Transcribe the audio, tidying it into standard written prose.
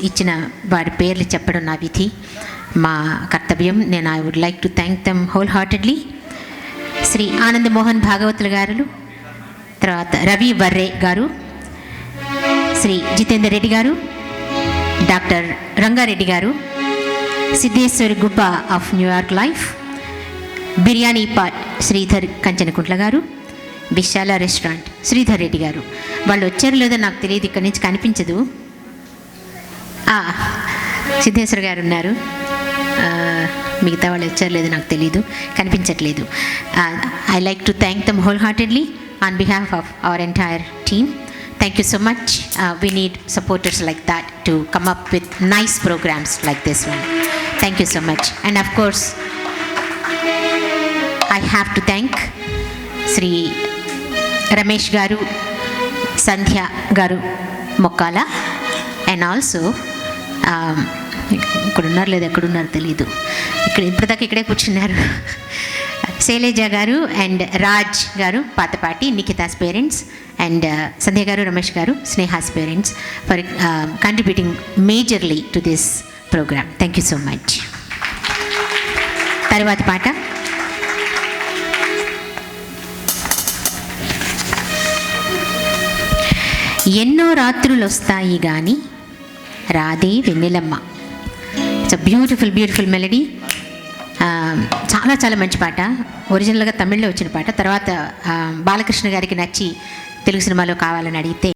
ఇచ్చిన వారి పేర్లు చెప్పడం నా విధి, మా కర్తవ్యం. నేను I would like to thank them wholeheartedly. Shri Anand Mohan Bhagavatula garu, తర్వాత రవి వర్రే గారు, శ్రీ జితేందర్ రెడ్డి గారు, doctor Rangareddy garu, Siddheshwari Gubba of New York life, biryani pot Sridhar Kanchanakuntla garu, Vishala restaurant Sridhar Reddy గారు. వాళ్ళు వచ్చారో లేదో నాకు తెలియదు, ఇక్కడి నుంచి కనిపించదు. సిద్ధేశ్వర్ గారు ఉన్నారు, మిగతా వాళ్ళు వచ్చారు లేదో నాకు తెలీదు, కనిపించట్లేదు. I like to thank dum whole heartedly on behalf of our entire team. Thank you so much. We need supporters like that to come up with nice programs like this one. Thank you so much. And of course, I have to thank Sri Ramesh Garu, Sandhya Garu Mokkala, and also ఇక్కడున్నారు లేదు ఎక్కడున్నారు తెలీదు, ఇప్పటిదాకా ఇక్కడే కూర్చున్నారు, శైలజ గారు and Raj garu Patapati, Nikitha's parents, and Sandhya garu, Ramesh garu, Sneha's parents, for contributing majorly to this program. Thank you so much. తర్వాత పాట ఎన్నో రాత్రులు వస్తాయి కానీ రాదే వెన్నెలమ్మ. It's a beautiful beautiful melody. చాలా చాలా మంచి పాట. ఒరిజినల్గా తమిళ్లో వచ్చిన పాట. తర్వాత బాలకృష్ణ గారికి నచ్చి తెలుగు సినిమాలో కావాలని అడిగితే